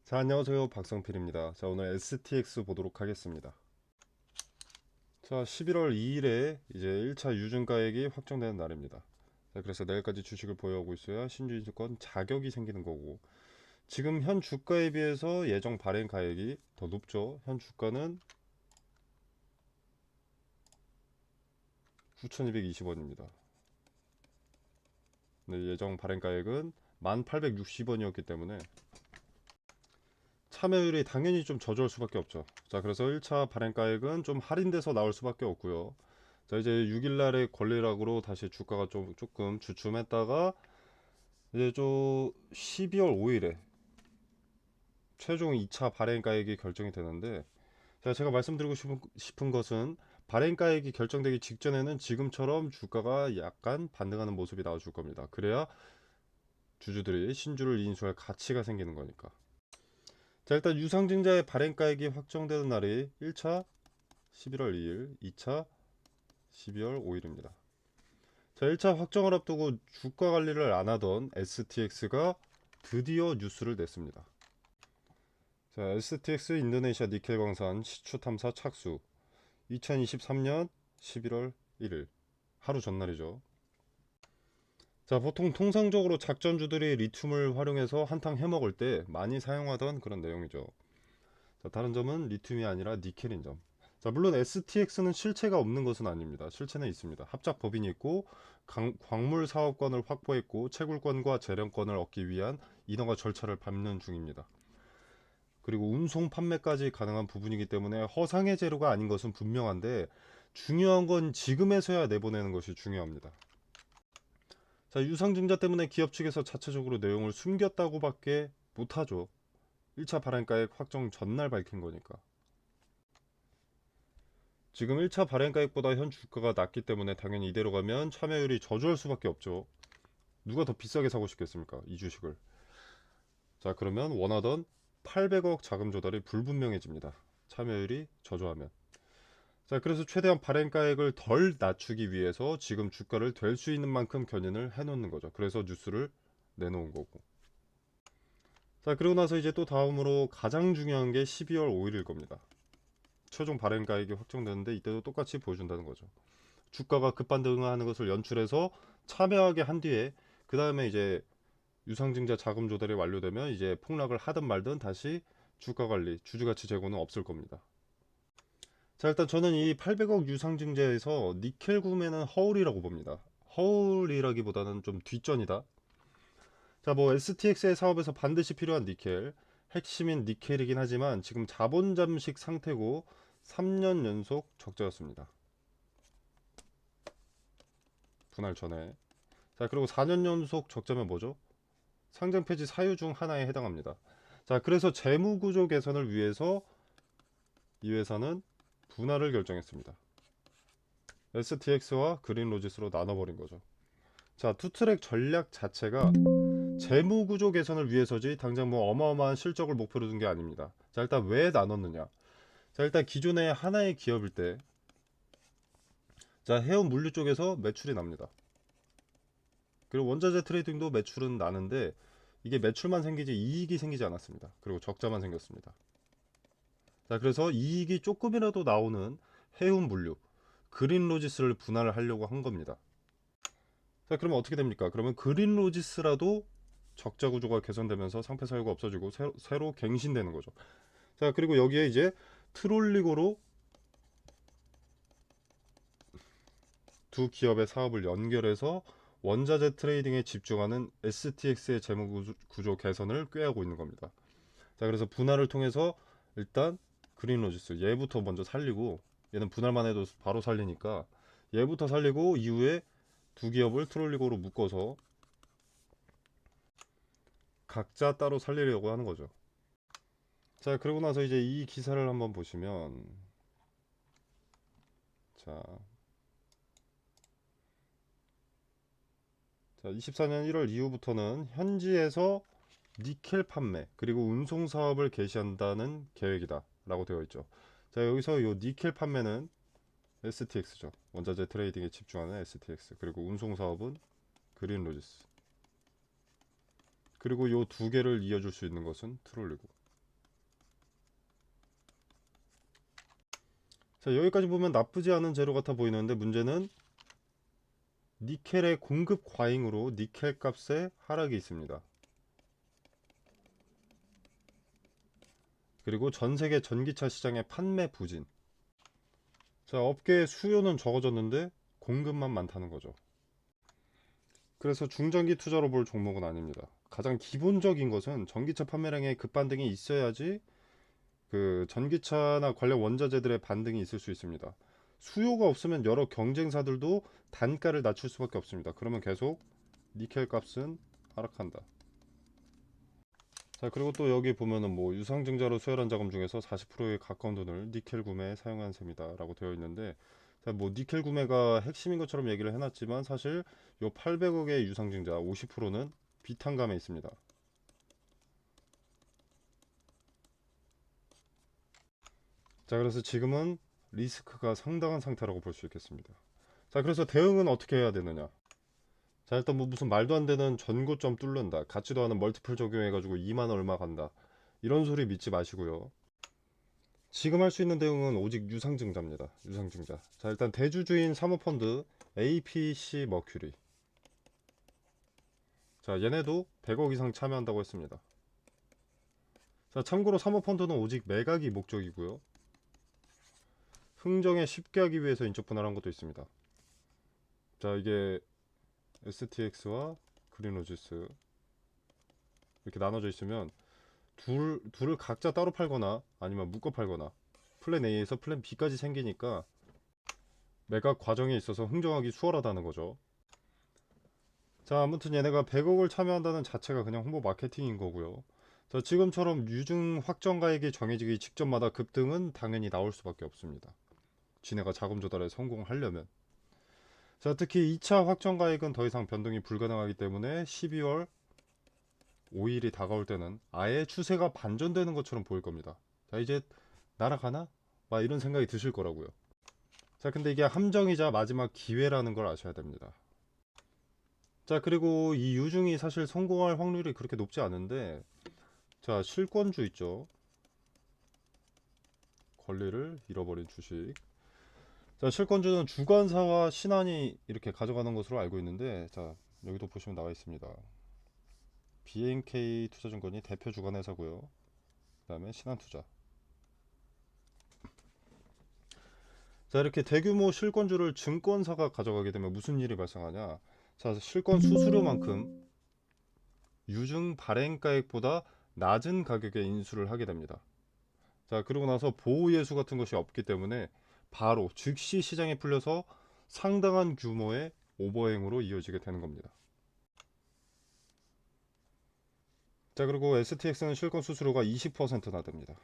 자, 안녕하세요. 박성필입니다. 자, 오늘 STX 보도록 하겠습니다. 자, 11월 2일에 이제 1차 유증가액이 확정되는 날입니다. 자, 그래서 내일까지 주식을 보유하고 있어야 신주인수권 자격이 생기는 거고, 지금 현 주가에 비해서 예정 발행 가액이 더 높죠. 현 주가는 9,220원입니다. 네, 예정 발행 가액은 1,860원이었기 때문에 참여율이 당연히 좀 저조할 수밖에 없죠. 자, 그래서 1차 발행가액은 좀 할인돼서 나올 수밖에 없고요. 자, 이제 6일날의 권리락으로 다시 주가가 조금 주춤했다가 이제 좀 12월 5일에 최종 2차 발행가액이 결정이 되는데, 제가 말씀드리고 싶은 것은 발행가액이 결정되기 직전에는 지금처럼 주가가 약간 반등하는 모습이 나와줄 겁니다. 그래야 주주들이 신주를 인수할 가치가 생기는 거니까. 자, 일단 유상증자의 발행가액이 확정되는 날이 1차 11월 2일, 2차 12월 5일입니다. 자, 1차 확정을 앞두고 주가 관리를 안 하던 STX가 드디어 뉴스를 냈습니다. 자, STX 인도네시아 니켈 광산 시추 탐사 착수 2023년 11월 1일 하루 전날이죠. 자, 보통 통상적으로 작전주들이 리튬을 활용해서 한탕 해먹을 때 많이 사용하던 그런 내용이죠. 자, 다른 점은 리튬이 아니라 니켈인 점. 자, 물론 STX는 실체가 없는 것은 아닙니다. 실체는 있습니다. 합작 법인이 있고 광물 사업권을 확보했고 채굴권과 재련권을 얻기 위한 인허가 절차를 밟는 중입니다. 그리고 운송 판매까지 가능한 부분이기 때문에 허상의 재료가 아닌 것은 분명한데, 중요한 건 지금에서야 내보내는 것이 중요합니다. 자, 유상증자 때문에 기업 측에서 자체적으로 내용을 숨겼다고밖에 못하죠. 1차 발행가액 확정 전날 밝힌 거니까. 지금 1차 발행가액보다 현 주가가 낮기 때문에 당연히 이대로 가면 참여율이 저조할 수밖에 없죠. 누가 더 비싸게 사고 싶겠습니까? 이 주식을. 자, 그러면 원하던 800억 자금 조달이 불분명해집니다. 참여율이 저조하면. 자, 그래서 최대한 발행가액을 덜 낮추기 위해서 지금 주가를 될 수 있는 만큼 견인을 해놓는 거죠. 그래서 뉴스를 내놓은 거고. 자, 그리고 나서 이제 또 다음으로 가장 중요한 게 12월 5일일 겁니다. 최종 발행가액이 확정되는데 이때도 똑같이 보여준다는 거죠. 주가가 급반등하는 것을 연출해서 참여하게 한 뒤에 그 다음에 이제 유상증자 자금 조달이 완료되면 이제 폭락을 하든 말든 다시 주가 관리, 주주가치 제고는 없을 겁니다. 자, 일단 저는 이 800억 유상증자에서 니켈 구매는 허울이라고 봅니다. 허울이라기보다는 좀 뒷전이다. 자, 뭐 STX의 사업에서 반드시 필요한 니켈, 핵심인 니켈이긴 하지만 지금 자본 잠식 상태고 3년 연속 적자였습니다. 분할 전에. 자, 그리고 4년 연속 적자면 뭐죠? 상장 폐지 사유 중 하나에 해당합니다. 자, 그래서 재무 구조 개선을 위해서 이 회사는 분할을 결정했습니다. STX와 그린로지스로 나눠버린 거죠. 자, 투트랙 전략 자체가 재무 구조 개선을 위해서지 당장 뭐 어마어마한 실적을 목표로 둔 게 아닙니다. 자, 일단 왜 나눴느냐? 자, 일단 기존의 하나의 기업일 때, 자, 해운 물류 쪽에서 매출이 납니다. 그리고 원자재 트레이딩도 매출은 나는데 이게 매출만 생기지 이익이 생기지 않았습니다. 그리고 적자만 생겼습니다. 자, 그래서 이익이 조금이라도 나오는 해운 물류, 그린로지스를 분할을 하려고 한 겁니다. 자, 그러면 어떻게 됩니까? 그러면 그린로지스라도 적자 구조가 개선되면서 상패 사유가 없어지고 새로 갱신되는 거죠. 자, 그리고 여기에 이제 트롤리고로 두 기업의 사업을 연결해서 원자재 트레이딩에 집중하는 STX의 재무 구조 개선을 꾀하고 있는 겁니다. 자, 그래서 분할을 통해서 일단 그린로지스 얘부터 먼저 살리고, 얘는 분할만 해도 바로 살리니까 얘부터 살리고 이후에 두 기업을 트롤리고로 묶어서 각자 따로 살리려고 하는 거죠. 자, 그러고 나서 이제 이 기사를 한번 보시면, 자, 24년 1월 이후부터는 현지에서 니켈 판매 그리고 운송 사업을 개시한다는 계획이다 라고 되어 있죠. 자, 여기서 요 니켈 판매는 STX죠. 원자재 트레이딩에 집중하는 STX. 그리고 운송 사업은 그린로지스. 그리고 요 두 개를 이어줄 수 있는 것은 트롤리고. 자, 여기까지 보면 나쁘지 않은 재료 같아 보이는데 문제는 니켈의 공급 과잉으로 니켈 값에 하락이 있습니다. 그리고 전 세계 전기차 시장의 판매 부진. 자, 업계의 수요는 적어졌는데 공급만 많다는 거죠. 그래서 중장기 투자로 볼 종목은 아닙니다. 가장 기본적인 것은 전기차 판매량의 급반등이 있어야지 그 전기차나 관련 원자재들의 반등이 있을 수 있습니다. 수요가 없으면 여러 경쟁사들도 단가를 낮출 수밖에 없습니다. 그러면 계속 니켈 값은 하락한다. 자, 그리고 또 여기 보면은 뭐 유상증자로 수혈한 자금 중에서 40%에 가까운 돈을 니켈 구매에 사용한 셈이다 라고 되어 있는데, 자, 뭐 니켈 구매가 핵심인 것처럼 얘기를 해놨지만 사실 요 800억의 유상증자 50%는 비탄감에 있습니다. 자, 그래서 지금은 리스크가 상당한 상태라고 볼 수 있겠습니다. 자, 그래서 대응은 어떻게 해야 되느냐. 자, 일단 뭐 무슨 말도 안 되는 전고점 뚫는다, 같지도 않은 멀티플 적용해가지고 2만 얼마 간다, 이런 소리 믿지 마시고요. 지금 할 수 있는 대응은 오직 유상증자입니다. 유상증자. 자, 일단 대주주인 사모펀드 APC 머큐리. 자, 얘네도 100억 이상 참여한다고 했습니다. 자, 참고로 사모펀드는 오직 매각이 목적이고요. 흥정에 쉽게 하기 위해서 인적 분할한 것도 있습니다. 자, 이게 STX와 그린로지스 이렇게 나눠져 있으면 둘을 각자 따로 팔거나 아니면 묶어 팔거나 플랜 A에서 플랜 B까지 생기니까 매각 과정에 있어서 흥정하기 수월하다는 거죠. 자, 아무튼 얘네가 100억을 참여한다는 자체가 그냥 홍보 마케팅인 거고요. 자, 지금처럼 유증 확정가액이 정해지기 직전마다 급등은 당연히 나올 수밖에 없습니다. 지네가 자금 조달에 성공하려면. 자, 특히 2차 확정가액은 더 이상 변동이 불가능하기 때문에 12월 5일이 다가올 때는 아예 추세가 반전되는 것처럼 보일 겁니다. 자, 이제 날아가나? 막 이런 생각이 드실 거라고요. 자, 근데 이게 함정이자 마지막 기회라는 걸 아셔야 됩니다. 자, 그리고 이 유중이 사실 성공할 확률이 그렇게 높지 않은데, 자, 실권주 있죠. 권리를 잃어버린 주식. 자, 실권주는 주관사와 신한이 이렇게 가져가는 것으로 알고 있는데, 자, 여기도 보시면 나와 있습니다. BNK 투자증권이 대표 주관회사고요. 그 다음에 신한투자. 자, 이렇게 대규모 실권주를 증권사가 가져가게 되면 무슨 일이 발생하냐. 자, 실권 수수료만큼 유증 발행가액보다 낮은 가격에 인수를 하게 됩니다. 자, 그러고 나서 보호예수 같은 것이 없기 때문에 바로 즉시 시장에 풀려서 상당한 규모의 오버행으로 이어지게 되는 겁니다. 자, 그리고 STX는 실권 수수료가 20%나 됩니다.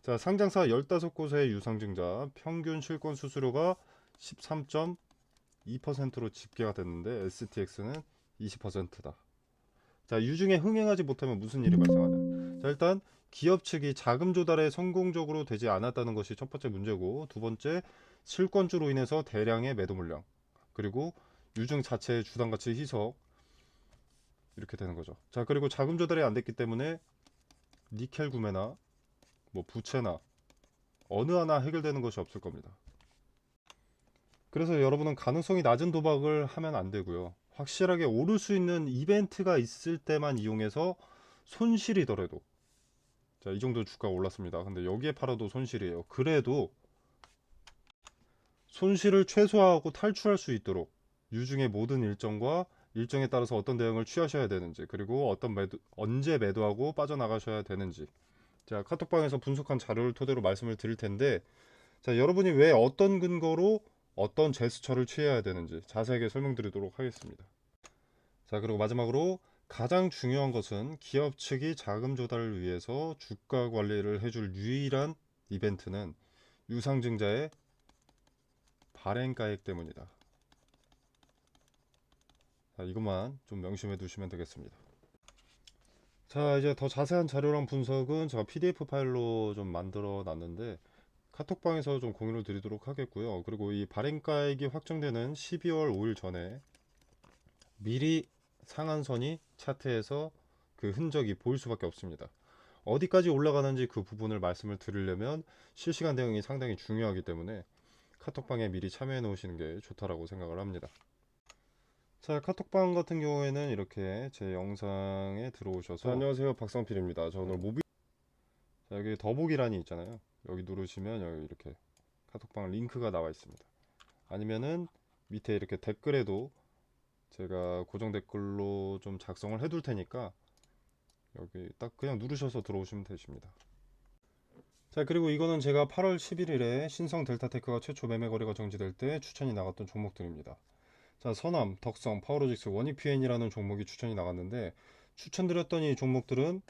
자, 상장사 15곳의 유상증자 평균 실권 수수료가 13.2%로 집계가 됐는데 STX는 20%다. 자, 유증에 흥행하지 못하면 무슨 일이 발생하냐. 자, 일단 기업 측이 자금 조달에 성공적으로 되지 않았다는 것이 첫 번째 문제고, 두 번째 실권주로 인해서 대량의 매도 물량, 그리고 유증 자체의 주당 가치 희석, 이렇게 되는 거죠. 자, 그리고 자금 조달이 안 됐기 때문에 니켈 구매나 뭐 부채나 어느 하나 해결되는 것이 없을 겁니다. 그래서 여러분은 가능성이 낮은 도박을 하면 안 되고요. 확실하게 오를 수 있는 이벤트가 있을 때만 이용해서 손실이더라도, 자, 이 정도 주가가 올랐습니다. 근데 여기에 팔아도 손실이에요. 그래도 손실을 최소화하고 탈출할 수 있도록 유중의 모든 일정과 일정에 따라서 어떤 대응을 취하셔야 되는지, 그리고 언제 매도하고 빠져나가셔야 되는지, 자, 카톡방에서 분석한 자료를 토대로 말씀을 드릴 텐데, 자, 여러분이 왜 어떤 근거로 어떤 제스처를 취해야 되는지 자세하게 설명드리도록 하겠습니다. 자, 그리고 마지막으로 가장 중요한 것은 기업 측이 자금 조달을 위해서 주가 관리를 해줄 유일한 이벤트는 유상증자의 발행가액 때문이다. 자, 이것만 좀 명심해 두시면 되겠습니다. 자, 이제 더 자세한 자료랑 분석은 제가 PDF 파일로 좀 만들어 놨는데 카톡방에서 좀 공유를 드리도록 하겠고요. 그리고 이 발행가액이 확정되는 12월 5일 전에 미리 상한선이 차트에서 그 흔적이 보일 수밖에 없습니다. 어디까지 올라가는지 그 부분을 말씀을 드리려면 실시간 대응이 상당히 중요하기 때문에 카톡방에 미리 참여해 놓으시는 게 좋다라고 생각을 합니다. 자, 카톡방 같은 경우에는 이렇게 제 영상에 들어오셔서 자, 안녕하세요, 박성필입니다. 저 오늘 자, 여기 더보기란이 있잖아요. 여기 누르시면 여기 이렇게 카톡방 링크가 나와 있습니다. 아니면은 밑에 이렇게 댓글에도 제가 고정 댓글로 좀 작성을 해둘 테니까 여기 딱 그냥 누르셔서 들어오시면 되십니다. 자, 그리고 이거는 제가 8월 11일에 신성 델타테크가 최초 매매 거래가 정지될 때 추천이 나갔던 종목들입니다. 자, 서남, 덕성, 파워로직스, 원익PN이라는 종목이 추천이 나갔는데 추천드렸던 이 종목들은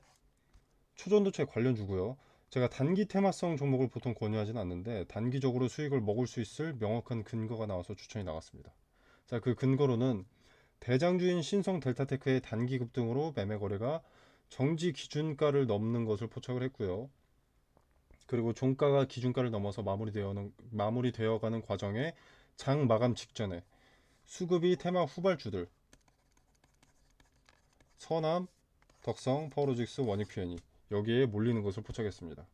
초전도체 관련주고요. 제가 단기 테마성 종목을 보통 권유하진 않는데 단기적으로 수익을 먹을 수 있을 명확한 근거가 나와서 추천이 나갔습니다. 자, 그 근거로는 대장주인 신성 델타테크의 단기 급등으로 매매 거래가 정지 기준가를 넘는 것을 포착을 했고요. 그리고 종가가 기준가를 넘어서 마무리되어가는 과정에 장 마감 직전에 수급이 테마 후발주들 서남, 덕성, 파워로직스, 원익PN이 여기에 몰리는 것을 포착했습니다.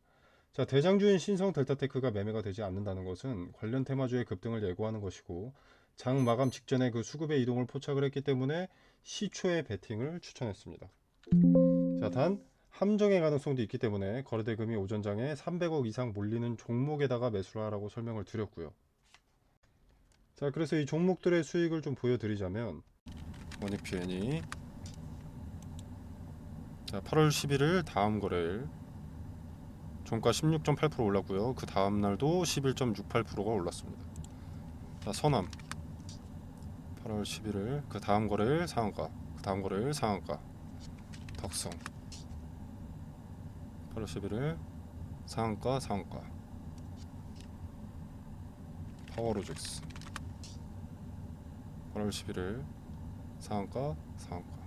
자, 대장주인 신성 델타테크가 매매가 되지 않는다는 것은 관련 테마주의 급등을 예고하는 것이고 장 마감 직전에 그 수급의 이동을 포착을 했기 때문에 시초의 베팅을 추천했습니다. 자, 단 함정의 가능성도 있기 때문에 거래대금이 오전장에 300억 이상 몰리는 종목에다가 매수를 하라고 설명을 드렸고요. 자, 그래서 이 종목들의 수익을 좀 보여드리자면 원익PN이 자, 8월 11일 다음 거래일 종가 16.8% 올랐고요. 그 다음 날도 11.68%가 올랐습니다. 자, 서남 8월 11일 그 다음 거래일 상한가, 그 다음 거래일 상한가. 덕성 8월 11일 상한가, 상한가. 파워로직스 8월 11일 상한가, 상한가.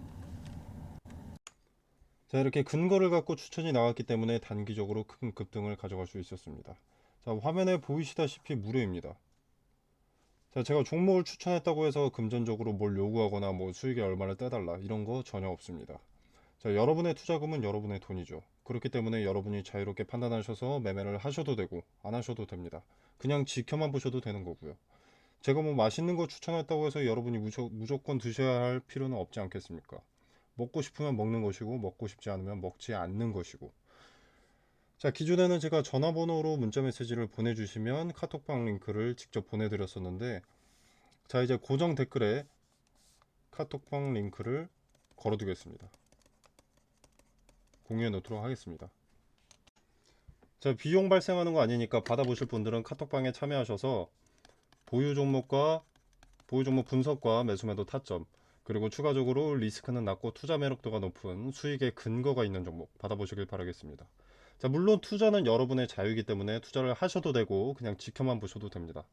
자, 이렇게 근거를 갖고 추천이 나왔기 때문에 단기적으로 큰 급등을 가져갈 수 있었습니다. 자, 화면에 보이시다시피 무료입니다. 자, 제가 종목을 추천했다고 해서 금전적으로 뭘 요구하거나 뭐 수익에 얼마를 떼달라 이런 거 전혀 없습니다. 자, 여러분의 투자금은 여러분의 돈이죠. 그렇기 때문에 여러분이 자유롭게 판단하셔서 매매를 하셔도 되고 안 하셔도 됩니다. 그냥 지켜만 보셔도 되는 거고요. 제가 뭐 맛있는 거 추천했다고 해서 여러분이 무조건 드셔야 할 필요는 없지 않겠습니까? 먹고 싶으면 먹는 것이고 먹고 싶지 않으면 먹지 않는 것이고. 자, 기존에는 제가 전화번호로 문자 메시지를 보내주시면 카톡방 링크를 직접 보내드렸었는데 자, 이제 고정 댓글에 카톡방 링크를 걸어두겠습니다. 공유해 놓도록 하겠습니다. 자, 비용 발생하는 거 아니니까 받아보실 분들은 카톡방에 참여하셔서 보유 종목과 보유 종목 분석과 매수매도 타점 그리고 추가적으로 리스크는 낮고 투자 매력도가 높은 수익의 근거가 있는 종목 받아보시길 바라겠습니다. 자, 물론 투자는 여러분의 자유이기 때문에 투자를 하셔도 되고 그냥 지켜만 보셔도 됩니다.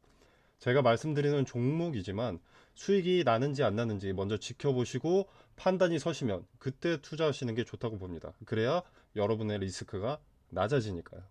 제가 말씀드리는 종목이지만 수익이 나는지 안 나는지 먼저 지켜보시고 판단이 서시면 그때 투자하시는 게 좋다고 봅니다. 그래야 여러분의 리스크가 낮아지니까요.